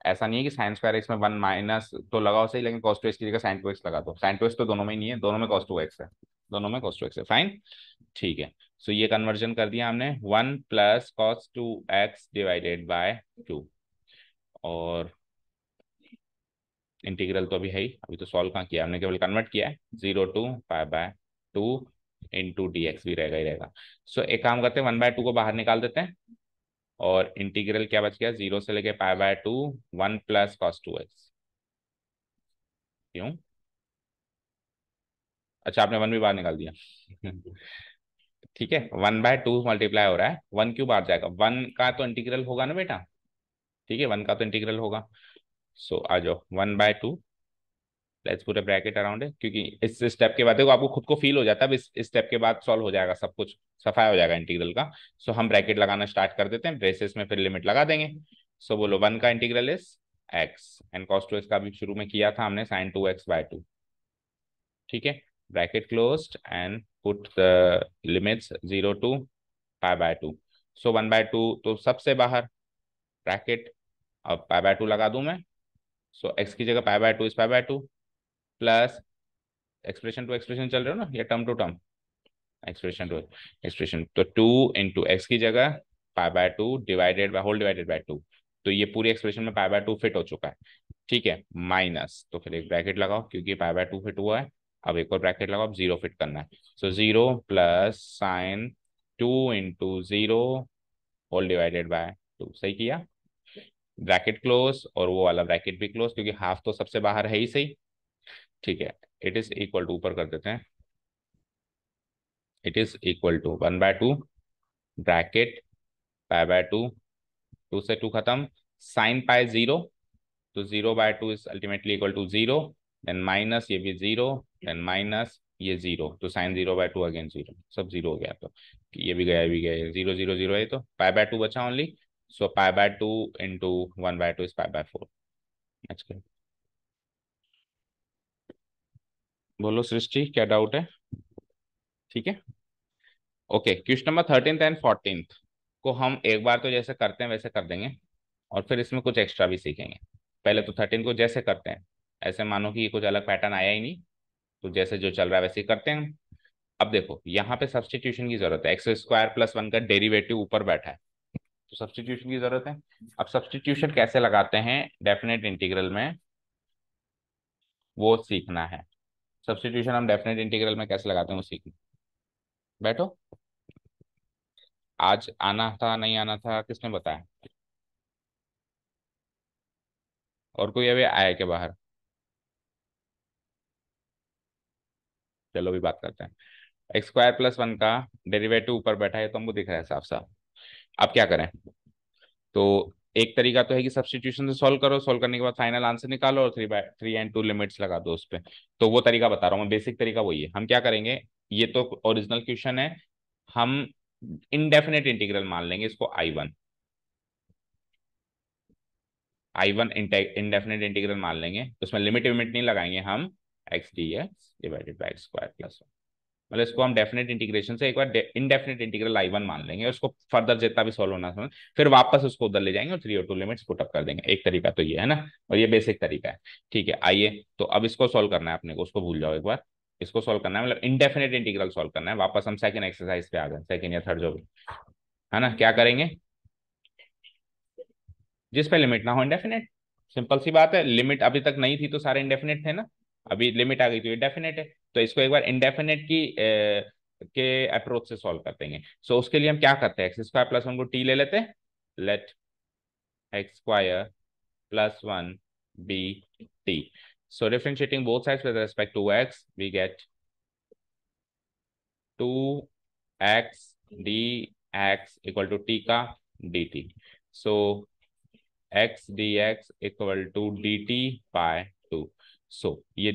ऐसा नहीं है कि साइन स्क्वायर एक्स में वन माइनस तो लगाओ सही, लेकिन cos 2x की जगह sin 2x लगा दो। sin 2x तो दोनों में ही नहीं है, दोनों में cos 2x है। दोनों में cos 2x है, फाइन। ठीक है, सो ये कन्वर्जन कर दिया हमने, one plus cos 2x divided by two. और इंटीग्रल तो अभी है ही, अभी तो सॉल्व कहाँ किया हमने, केवल कन्वर्ट किया है। 0 to π/2 इंटू डी एक्स भी रहेगा ही रहेगा। सो एक काम करते हैं, 1/2 को बाहर निकाल देते हैं, और इंटीग्रल क्या बच गया, 0 से लेके π/2, 1 + cos 2x। क्यों? अच्छा, आपने वन भी बाहर निकाल दिया। ठीक है, 1/2 मल्टीप्लाई हो रहा है, वन क्यों बाहर जाएगा, वन का तो इंटीग्रल होगा ना बेटा। ठीक है, वन का तो इंटीग्रल होगा। सो आ जाओ, 1/2, let's put a bracket around है, क्योंकि इस स्टेप के बाद देखो आपको खुद को फील हो जाता है, अब इस स्टेप के बाद सॉल्व हो जाएगा सब कुछ, सफाया हो जाएगा इंटीग्रल का। सो हम ब्रैकेट लगाना स्टार्ट कर देते हैं, ब्रेसेस में फिर लिमिट लगा देंगे। सो बोलो, वन का integral is x, and cos 2x का भी शुरू में किया था हमने, sin 2x/2। ठीक है, bracket closed end put the limits 0 to π/2। सो 1/2 तो सबसे बाहर, ब्रैकेट, अब π/2 लगा दूं मैं। सो x की जगह π/2 is π/2, plus expression to expression चल रहे हो ना, या term to term, expression to expression, तो 2 × x की जगह π/2 divided by whole divided by 2। तो ये पूरी एक्सप्रेशन में π/2 फिट हो चुका है। ठीक है, माइनस, तो फिर एक ब्रैकेट लगाओ, क्योंकि π/2 फिट हुआ है। अब एक और ब्रैकेट लगाओ, अब 0 फिट करना है। So 0 plus sine 2 × 0 whole divided by 2, सही किया। ब्रैकेट क्लोज, और वो वाला ब्रैकेट भी क्लोज, क्योंकि हाफ तो सबसे बाहर है ही सही। ठीक है, इट इज इक्वल टू, ऊपर कर देते हैं, it is equal to 1/2 bracket π/2, 2 से 2 खत्म, साइन पाई 0, तो 0/2 is ultimately equal to 0, then minus ये भी 0, देन माइनस ये 0, तो साइन 0/2 अगेन 0, सब 0 हो गया। तो ये भी गया, ये भी गया, 0 0 0 है, तो π/2 बचा ओनली। So π/2 into 1/2 is π/4। अच्छा, बोलो सृष्टि, क्या डाउट है? ठीक है, okay, question number 13th and 14th को हम एक बार तो जैसे करते हैं वैसे कर देंगे, और फिर इसमें कुछ एक्स्ट्रा भी सीखेंगे। पहले तो 13 को जैसे करते हैं, ऐसे मानो कि कुछ अलग पैटर्न आया ही नहीं, तो जैसे जो चल रहा है वैसे ही करते हैं। अब देखो, यहाँ पे सब्सटीट्यूशन की जरूरत है, x² + 1 का डेरिवेटिव ऊपर बैठा है, तो सब्सटीट्यूशन की जरूरत है। अब सब्सटीट्यूशन कैसे लगाते हैं डेफिनेट इंटीग्रल में, वो सीखना है। सब्सटीट्यूशन हम डेफिनेट इंटीग्रल में कैसे लगाते हैं वो सीखना। बैठो, आज आना था नहीं आना था किसने बताया? और कोई अभी आया के बाहर? चलो भी बात करते हैं। x² + 1 का डेरिवेटिव ऊपर बैठा है, तो हमको दिख रहा है साफ साफ। अब क्या करें? तो एक तरीका तो है कि सब्सटीट्यूशन से सॉल्व करो, सॉल्व करने के बाद फाइनल आंसर निकालो, और 3/3 लिमिट्स लगा दो उस पर। तो वो तरीका बता रहा हूँ मैं, बेसिक तरीका वही है। हम क्या करेंगे, ये तो ओरिजिनल क्वेश्चन है, हम इनडेफिनेट इंटीग्रल मान लेंगे इसको I1। I1 इनडेफिनेट इंटीग्रल मान लेंगे, उसमें लिमिट विमिट नहीं लगाएंगे हम, x d x divided by x²+1। मतलब इसको हम डेफिनेट इंटीग्रेशन से एक बार इनडेफिनेट इंटीग्रल I1 मान लेंगे, उसको फर्दर जितना भी सॉल्व होना समझ, फिर वापस उसको उधर ले जाएंगे और 3/2 लिमिट्स पुट अप कर देंगे। एक तरीका तो ये है ना, और ये बेसिक तरीका है। ठीक है, आइए, तो अब इसको सॉल्व करना है अपने को, उसको भूल जाओ एक बार। इसको सॉल्व करना है, मतलब इनडेफिनेट इंटीग्रल सॉल्व करना है। वापस हम सेकंड एक्सरसाइज पे आ गए, सेकंड या थर्ड जो भी है ना, क्या करेंगे। जिस पे लिमिट ना हो इंडेफिनेट। सिंपल सी बात है, लिमिट अभी तक नहीं थी तो सारे इंडेफिनेट थे ना, अभी लिमिट आ गई तो ये डेफिनेट है। तो इसको एक बार इंडेफिनेट की के अप्रोच से सॉल्व कर देंगे। सो उसके लिए हम क्या करते हैं, एक्स स्क्वायर प्लस वन को टी ले लेते हैं। Let x square plus one be t. So differentiating both sides with respect to x we get two x d x equal to t का d t. So x d x equal to d t by two. सो ये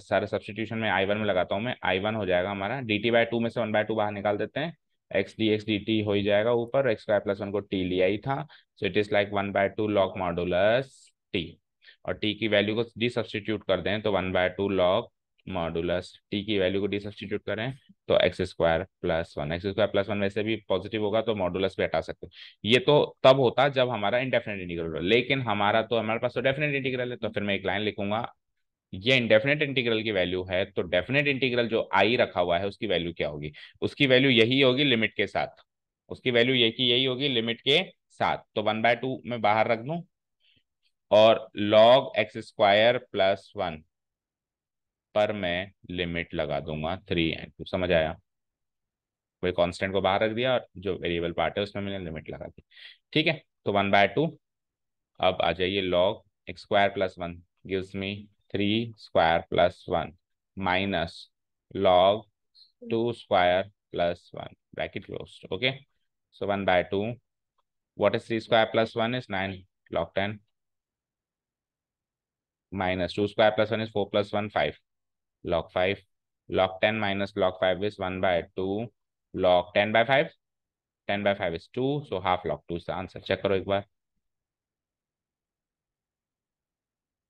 सारा substitution में I one में लगाता हूँ मैं, I one हो जाएगा हमारा डी टी बाय टू में से वन बाय टू बाहर निकाल देते हैं, एक्स डी टी हो ही जाएगा ऊपर, एक्स स्क्वायर प्लस वन को टी लिया ही था, सो it is like one by two log modulus T. और टी की वैल्यू को डी सब्सटीट्यूट कर दें तो one by two log modulus T की वैल्यू को डी सब्सटीट्यूट करें तो x square plus one, x square plus one वैसे भी पॉजिटिव होगा तो मॉडुलस भी हटा सकते हैं। ये तो तब होता जब हमारा इंडेफिनेट इंटीग्रल हो, लेकिन हमारे पास तो डेफिनेट इंटीग्रल है, तो फिर मैं एक लाइन लिखूंगा, ये इंडेफिनेट इंटीग्रल की वैल्यू है तो डेफिनेट इंटीग्रल जो आई रखा हुआ है उसकी वैल्यू क्या होगी, उसकी वैल्यू यही होगी लिमिट के साथ, उसकी वैल्यू यही होगी लिमिट के साथ। तो वन बाय टू में बाहर रख दूं और log x square plus one पर मैं लिमिट लगा दूंगा थ्री एंड टू। समझ आया, कोई कांस्टेंट को बाहर रख दिया और जो वेरिएबल पार्ट है उसमें मैंने लिमिट लगा दी। ठीक है, तो वन बाय टू, अब आ जाइए log x square plus one gives me three square plus one minus log to square plus one bracket close. Okay, so one by two, what is three square plus one is nine log ten minus two square plus one is four plus one five log 5, log 10 minus log 5 is 1 by 2, log 10 by 5, 10 by 5 is 2, so half log 2 is the answer। Check करो एक बार,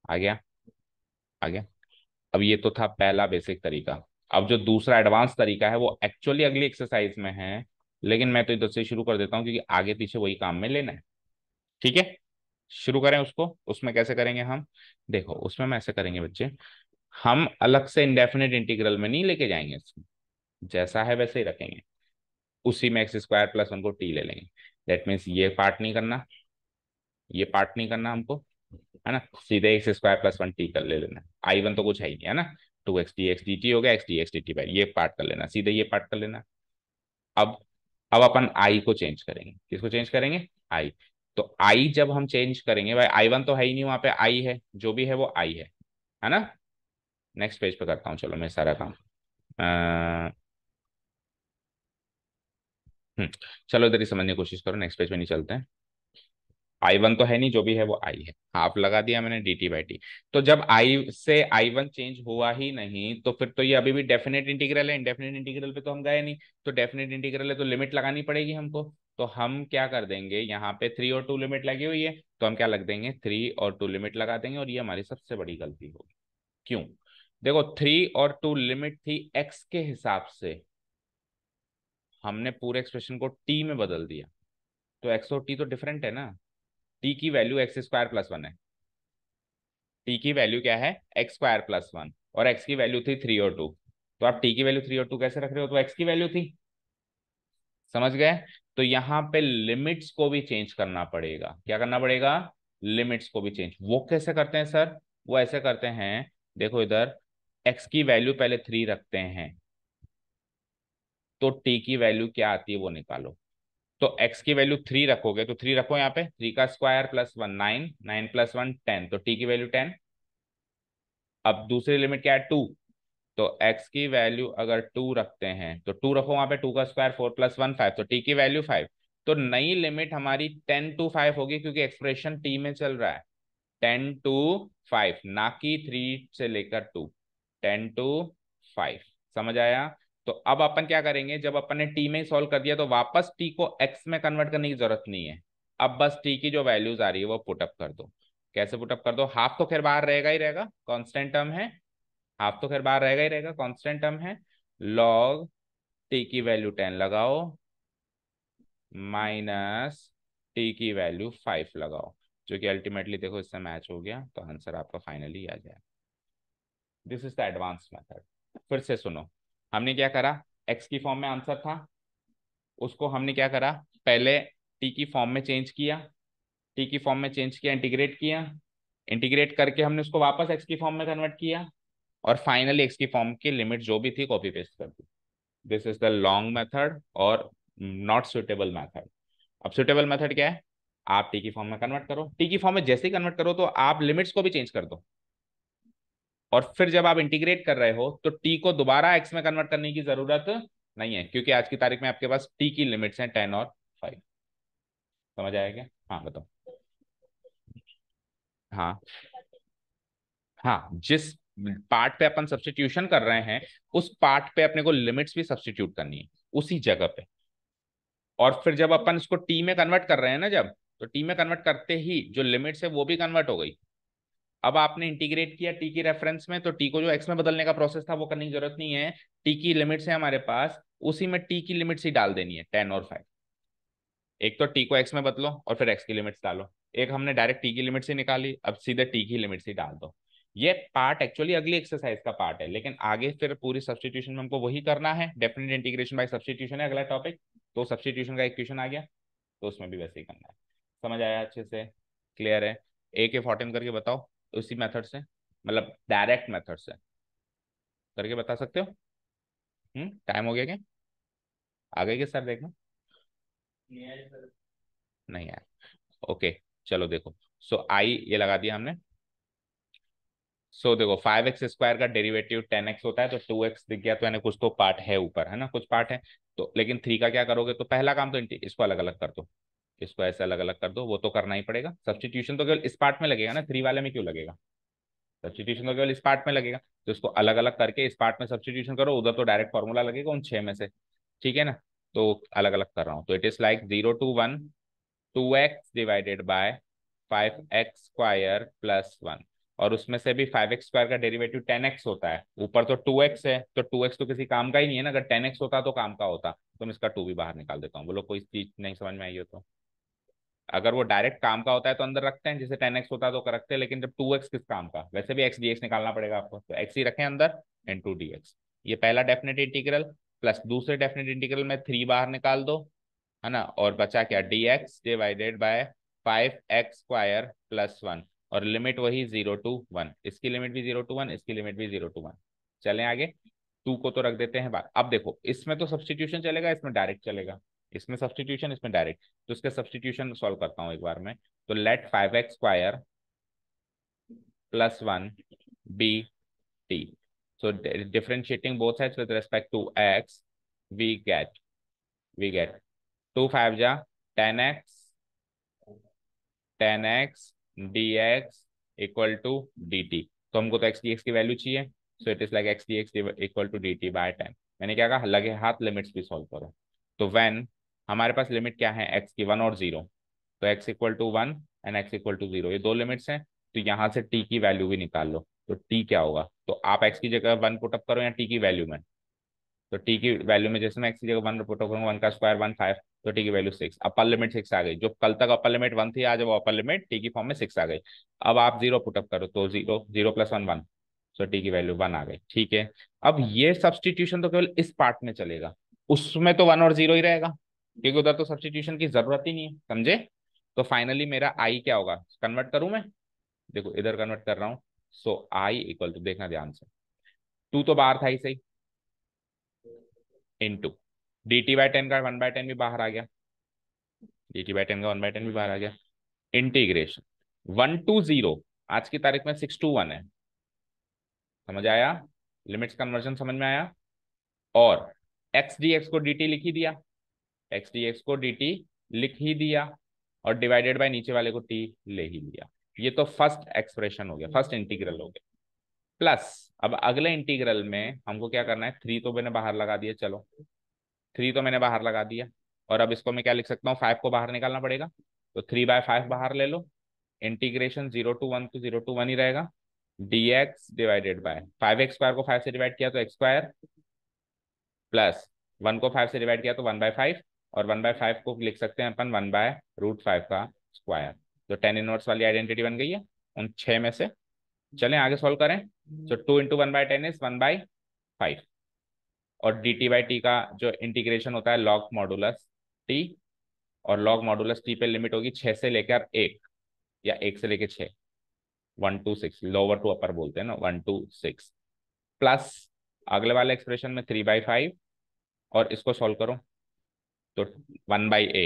आ गया, आ गया। अब ये तो था पहला basic तरीका। अब जो दूसरा एडवांस तरीका है वो एक्चुअली अगली एक्सरसाइज में है, लेकिन मैं तो इधर से शुरू कर देता हूँ क्योंकि आगे पीछे वही काम में लेना है। ठीक है, शुरू करें उसको। उसमें कैसे करेंगे हम, देखो उसमें हम ऐसे करेंगे बच्चे, हम अलग से इंडेफिनेट इंटीग्रल में नहीं लेके जाएंगे इसको, जैसा है वैसे ही रखेंगे, उसी में एक्स स्क्वायर प्लस वन को टी ले लेंगे। दैट मीन्स ये पार्ट नहीं करना, ये पार्ट नहीं करना हमको, है ना, सीधे x square plus one T कर ले लेना, आई वन तो कुछ है ही नहीं, है ना, टू एक्स डी टी हो गया, एक्स डी टी बाई ये पार्ट कर लेना, सीधे ये पार्ट कर लेना। अब अब अपन आई को चेंज करेंगे, किसको चेंज करेंगे, आई। तो आई जब हम चेंज करेंगे, भाई आई वन तो है ही नहीं वहां पे, आई है, जो भी है वो आई है ना। नेक्स्ट पेज पे करता हूँ, चलो मैं सारा काम चलो इधर ही समझने की कोशिश करो, नेक्स्ट पेज पे नहीं चलते हैं। आई वन तो है नहीं, जो भी है वो आई है, हाफ लगा दिया मैंने डी टी बाई टी। तो जब आई से आई वन चेंज हुआ ही नहीं तो फिर तो ये अभी भी डेफिनेट इंटीग्रल है, इंडेफिनेट इंटीग्रल पे तो हम गए नहीं, तो डेफिनेट इंटीग्रल है तो लिमिट लगानी पड़ेगी हमको। तो हम क्या कर देंगे, यहाँ पे थ्री और टू लिमिट लगी हुई है, तो हम क्या लग देंगे, थ्री और टू लिमिट लगा देंगे, और ये हमारी सबसे बड़ी गलती होगी। क्यों, देखो थ्री और टू लिमिट थी एक्स के हिसाब से, हमने पूरे एक्सप्रेशन को टी में बदल दिया, तो एक्स और टी तो डिफरेंट है ना, टी की value x square plus one है, टी की वैल्यू क्या है, एक्स स्क्वायर प्लस वन, और एक्स की वैल्यू थी थ्री और टू। तो आप टी की वैल्यू थ्री और टू कैसे रख रहे हो, तो एक्स की वैल्यू थी, समझ गए। तो यहाँ पे लिमिट्स को भी चेंज करना पड़ेगा, क्या करना पड़ेगा, लिमिट्स को भी चेंज। वो कैसे करते हैं सर, वो ऐसे करते हैं, देखो इधर एक्स की वैल्यू पहले थ्री रखते हैं, तो टी की वैल्यू क्या आती है वो निकालो। तो x की वैल्यू थ्री रखोगे तो थ्री रखो यहाँ पे, थ्री का square plus one nine, nine plus one ten, तो t की वैल्यू टेन। अब दूसरी लिमिट क्या है, टू, तो x की वैल्यू अगर टू रखते हैं तो टू रखो वहां पे, टू का square four plus one five, तो t की वैल्यू फाइव। तो नई लिमिट हमारी टेन टू फाइव होगी क्योंकि एक्सप्रेशन t में चल रहा है, टेन टू फाइव, ना कि थ्री से लेकर टू, टेन टू फाइव। समझ आया। तो अब अपन क्या करेंगे, जब अपन ने टी में सॉल्व कर दिया तो वापस टी को एक्स में कन्वर्ट करने की जरूरत नहीं है, अब बस टी की जो वैल्यूज आ रही है वो पुटअप कर दो। कैसे पुटअप कर दो, हाफ तो खैर बाहर रहेगा ही रहेगा, कांस्टेंट टर्म है, हाफ तो खैर बाहर रहेगा ही रहेगा, कांस्टेंट टर्म है, लॉग टी की वैल्यू टेन लगाओ माइनस टी की वैल्यू फाइव लगाओ, जो कि अल्टीमेटली देखो इससे मैच हो गया, तो आंसर आपका फाइनली आ जाए। This is the advance method. फिर से सुनो, हमने क्या करा, एक्स की फॉर्म में आंसर था, उसको हमने क्या करा, पहले टी की फॉर्म में चेंज किया, टी की फॉर्म में चेंज किया, इंटीग्रेट किया, इंटीग्रेट करके हमने उसको वापस एक्स की फॉर्म में कन्वर्ट किया, और फाइनली एक्स की फॉर्म की लिमिट जो भी थी कॉपी पेस्ट कर दी। This is the long method और नॉट सुटेबल मेथड। अब सुटेबल मेथड क्या है, आप टी की फॉर्म में कन्वर्ट करो, टी की फॉर्म में जैसे ही कन्वर्ट करो तो आप लिमिट्स को भी चेंज कर दो, और फिर जब आप इंटीग्रेट कर रहे हो तो टी को दोबारा एक्स में कन्वर्ट करने की जरूरत नहीं है, क्योंकि आज की तारीख में आपके पास टी की लिमिट्स हैं 10 और 5। समझ आएगा क्या? हाँ बताओ। हाँ हाँ, जिस पार्ट पे अपन सब्स्टिट्यूशन कर रहे हैं उस पार्ट पे अपने को लिमिट्स भी सब्स्टिट्यूट करनी है उसी जगह पे। और फिर जब अपन इसको टी में कन्वर्ट कर रहे हैं ना, जब तो टी में कन्वर्ट करते ही जो लिमिट्स है वो भी कन्वर्ट हो गई। अब आपने इंटीग्रेट किया टी की रेफरेंस में, तो टी को जो एक्स में बदलने का प्रोसेस था वो करने की जरूरत नहीं है। टी की लिमिट्स है हमारे पास, उसी में टी की लिमिट्स ही डाल देनी है 10 और 5। एक तो टी को एक्स में बदलो और फिर एक्स की लिमिट्स डालो, एक हमने डायरेक्ट टी की लिमिट्स ही निकाली, अब सीधे टी की लिमिट्स ही डाल दो। ये पार्ट एक्चुअली अगली एक्सरसाइज का पार्ट है, लेकिन आगे फिर पूरी सब्स्टिट्यूशन में हमको वही करना है। डेफिनेट इंटीग्रेशन बाय सब्स्टिट्यूशन है अगला टॉपिक, तो सब्स्टिट्यूशन का इक्वेशन आ गया, तो उसमें भी वैसे ही करना है। समझ आया अच्छे से? क्लियर है? ए के 14 करके बताओ उसी मेथड से, मतलब डायरेक्ट मेथड से करके बता सकते हो। टाइम हो गया क्या? आ गए क्या सर? देखना नहीं आया। ओके, चलो देखो। सो आई ये लगा दिया हमने। सो देखो 5x² का डेरिवेटिव 10x होता है, तो 2x दिख गया, तो यानी कुछ तो पार्ट है ऊपर, है ना, कुछ पार्ट है। तो लेकिन 3 का क्या करोगे, तो पहला काम तो इसको अलग अलग कर दो, इसको ऐसे अलग अलग कर दो, वो तो करना ही पड़ेगा। सब्स्टिट्यूशन तो केवल इस पार्ट में लगेगा ना, 3 वाले में क्यों लगेगा? सब्स्टिट्यूशन तो केवल इस पार्ट में लगेगा, तो इसको अलग अलग करके इस पार्ट में सब्स्टिट्यूशन करो, उधर तो डायरेक्ट फॉर्मूला लगेगा उन 6 में से। ठीक है ना? तो अलग अलग कर रहा हूँ, तो it is like 0 to 1 2x divided by 5x² plus 1। और उसमें से भी 5x² का डेरिवेटिव 10x होता है, ऊपर तो 2x है, तो 2x तो किसी काम का ही नहीं है ना, अगर 10x होता तो काम का होता। तो मैं इसका 2 भी बाहर निकाल देता हूँ, बोलो कोई चीज नहीं समझ में आई हो तो। अगर वो डायरेक्ट काम का होता है तो अंदर रखते हैं, जैसे 10x होता है तो रखते हैं, लेकिन जब 2x किस काम का, वैसे भी x dx निकालना पड़ेगा आपको, तो x ही रखें अंदर, इंटू dx। ये पहला डेफिनेट इंटीग्रल, प्लस दूसरे डेफिनेट इंटीग्रल में 3 बाहर निकाल दो, है ना, और बचा क्या, dx divided by 5x² plus 1। और लिमिट वही 0 to 1, इसकी लिमिट भी 0 to 1, इसकी लिमिट भी 0 to 1। चलें आगे, 2 को तो रख देते हैं बाहर। अब देखो इसमें तो सब्स्टिट्यूशन चलेगा, इसमें डायरेक्ट चलेगा, इसमें सब्स्टिट्यूशन इसमें डायरेक्ट। तो इसका सब्स्टिट्यूशन सॉल्व करता हूँ एक बार में। तो let 5x² plus 1 be t. So differentiating both sides with respect to x, we get 2 5 जा 10x 10x dx equal to dt। तो हमको तो x dx की वैल्यू चाहिए, so it is like x dx equal to dt by 10। मैंने क्या कहा, लगे हाथ लिमिट्स भी सॉल्व करो। तो व्हेन हमारे पास लिमिट क्या है x की, 1 और 0, तो x equal to 1 and x equal to 0, ये दो लिमिट्स हैं। तो यहाँ से t की वैल्यू भी निकाल लो, तो t क्या होगा, तो आप x की जगह 1 पुटअप करो या t की वैल्यू में। तो टी की वैल्यू में जैसे मैं एक्स की जगह 1 पुट करूंगा, 1 का स्क्वायर 1 5, तो टी की वैल्यू 6, अपर लिमिट 6 आ गई। जो कल तक अपर लिमिट 1 थी, आज वो अपर लिमिट टी की फॉर्म में 6 आ गई। अब आप 0 पुटअप करो, तो 0 0 प्लस 1 1, सो टी की वैल्यू 1 आ गई। ठीक है, अब ये सब्सटीट्यूशन तो केवल इस पार्ट में चलेगा, उसमें तो 1 और 0 ही रहेगा, क्योंकि उधर तो सब्सटीट्यूशन की जरूरत ही नहीं है, समझे? तो फाइनली मेरा आई क्या होगा, कन्वर्ट करूं मैं, देखो इधर कन्वर्ट कर रहा हूँ। सो आई इक्वल टू, देखना ध्यान से, 2 तो बाहर था ही सही, इंटू dt/10 का 1/10 भी बाहर आ गया, dt/10 का 1/10 भी बाहर आ गया, इंटीग्रेशन 1 to 0, आज की तारीख में 6 to 1 है। समझ आया? लिमिट्स कन्वर्जन समझ में आया? और एक्स डी एक्स को dt लिख ही दिया, एक्स डी एक्स को dt लिख ही दिया, और डिवाइडेड बाय नीचे वाले को t ले ही लिया। ये तो फर्स्ट एक्सप्रेशन हो गया, फर्स्ट इंटीग्रल हो गया। प्लस अब अगले इंटीग्रल में हमको क्या करना है, 3 तो मैंने बाहर लगा दिया, चलो 3 तो मैंने बाहर लगा दिया, और अब इसको मैं क्या लिख सकता हूँ, 5 को बाहर निकालना पड़ेगा, तो 3/5 बाहर ले लो। इंटीग्रेशन 0 to 1 तो 0 to 1 ही रहेगा, dx डिवाइडेड बाय 5x² को 5 से डिवाइड किया तो x², प्लस 1 को 5 से डिवाइड किया तो 1/5, और 1/5 को लिख सकते हैं अपन 1/√5 का स्क्वायर। तो 10 इनवर्स वाली आइडेंटिटी बन गई है उन 6 में से। चलें आगे सॉल्व करें। तो 2 × 1/10 इज 1/5, और dt/t का जो इंटीग्रेशन होता है लॉग मॉडुलस टी, और लॉग मॉडुलस टी पे लिमिट होगी 6 से लेकर 1, या 1 से लेके 6, 1 to 6, लोअर टू अपर बोलते हैं ना, 1 to 6, प्लस अगले वाले एक्सप्रेशन में 3/5, और इसको सॉल्व करो तो 1/a,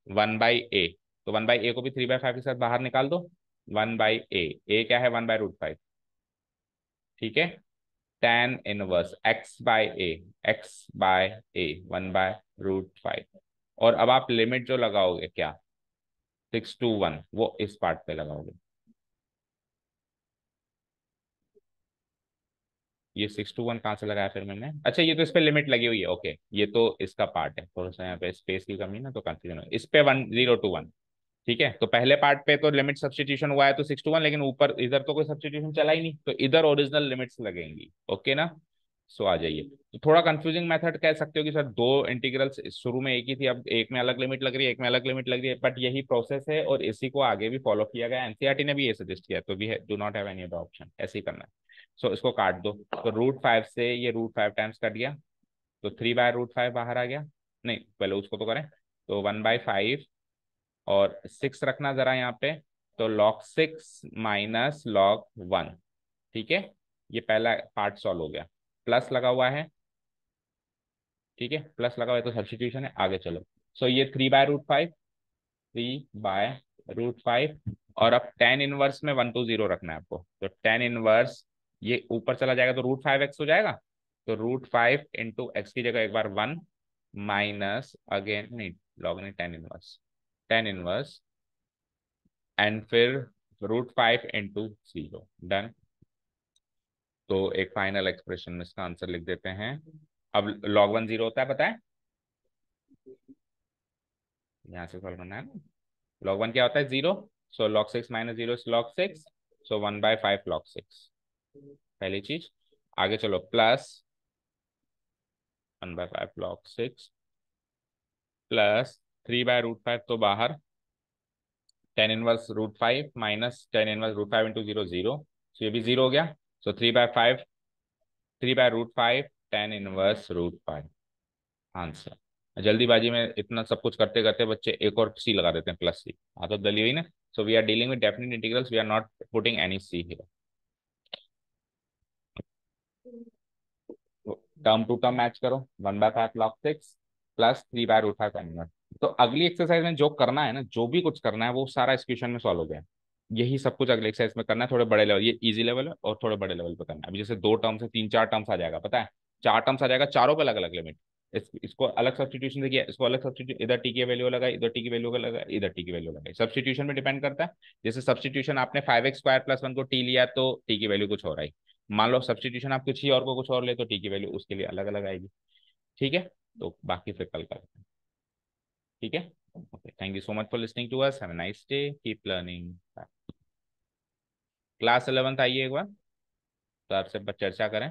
1/a, तो 1/a को भी 3/5 के साथ बाहर निकाल दो। 1/a, ए क्या है, 1/√5, ठीक है। tan 1 x/a, x/a, 1/√5, और अब आप लिमिट जो लगाओगे क्या, 6 to 1, वो इस पार्ट पे लगाओगे। ये 6 to 1 कहाँ से लगाया फिर मैंने, अच्छा ये तो इस पे लिमिट लगी हुई है, ओके, ये तो इसका पार्ट है, थोड़ा सा यहाँ पे स्पेस की कमी ना तो कंफ्यूजन है, इस पे 0 to 1, ठीक है। तो पहले पार्ट पे तो लिमिट सब्सटीट्यूशन हुआ है तो 6 to 1, लेकिन ऊपर इधर तो कोई सब्सटीट्यूशन चला ही नहीं, तो इधर ओरिजिनल लिमिट्स लगेंगी, ओके ना। सो आ जाइए, तो थोड़ा कंफ्यूजिंग मेथड कह सकते हो कि सर दो इंटीग्रल्स शुरू में एक ही थी, अब एक में अलग लिमिट लग रही है, एक में अलग लिमिट लग रही है, बट यही प्रोसेस है और इसी को आगे भी फॉलो किया गया, एनसीईआरटी ने भी ये सजेस्ट किया, तो we do not have any other option, ऐसे ही करना है। सो इसको काट दो, तो √5 से ये √5 टाइम्स कट गया, तो 3/√5 बाहर आ गया, नहीं पहले उसको तो करें, तो 1/5, और 6 रखना जरा यहाँ पे, तो log 6 - log 1, ठीक है। ये पहला पार्ट सॉल्व हो गया, प्लस लगा हुआ है, ठीक है, प्लस लगा हुआ है तो सब्स्टिट्यूशन है, आगे चलो। सो ये 3/√5, 3/√5, और अब tan 1 में 1 to 0 रखना है आपको, तो tan 1 ये ऊपर चला जाएगा तो √5x हो जाएगा, तो √5 × x की जगह एक बार 1, माइनस अगेन नहीं, लॉग नहीं, tan 1 एंड फिर √5 × 0, डन। तो एक फाइनल एक्सप्रेशन में इसका आंसर लिख देते हैं। अब log 1 0 होता है, पता है, यहाँ से सॉल्व करना है ना। log 1 क्या होता है, 0, सो log 6 - 0 log 6, सो 1/5 log 6, पहली चीज। आगे चलो, प्लस 1/5 log 6, प्लस 3/√5 तो बाहर, tan 1 √5 माइनस tan 1 √5 × 0, 0, तो ये भी 0 हो गया, सो 3/5, 3/√5 tan 1 √5, आंसर। जल्दीबाजी में इतना सब कुछ करते करते बच्चे एक और सी लगा देते हैं, प्लस सी, आदत डली हुई ना। So we are dealing with definite integrals, we are not putting any C here. Term to term match करो, 1/5 log 6 प्लस 3/√5 tan 1। तो अगली एक्सरसाइज में जो करना है ना, जो भी कुछ करना है वो सारा इस क्वेश्चन में सॉल्व हो गया, यही सब कुछ अगले एक्सरसाइज में करना है, थोड़े बड़े लेवल, ये इजी लेवल है और थोड़े बड़े लेवल पे करना है। अभी जैसे 2 टर्म से 3 4 टर्म्स आ जाएगा, पता है, 4 टर्म्स आ जाएगा, चारों पे अलग अलग लिमिट, इसको अलग सब्सटीट्यूशन से किया, इसको अलग सब्सटीट्यूट, इधर टी की वैल्यू लगाई, इधर टी की वैल्यू लगाई, इधर टी की वैल्यू लगाई, सब्सटीट्यूशन पे डिपेंड करता है। जैसे सब्सटीट्यूशन आपने 5x² + 1 को टी लिया तो टी की वैल्यू कुछ और आई, मान लो सब्सटीट्यूशन आप कुछ ही और को कुछ और ले तो टी की वैल्यू उसके लिए अलग अलग आएगी, ठीक है। तो बाकी फिर कल करते हैं, ठीक है। Okay, thank you so much for listening to us, have a nice day, keep learning. Class 11th आइए एक बार, तो आपसे चर्चा करें।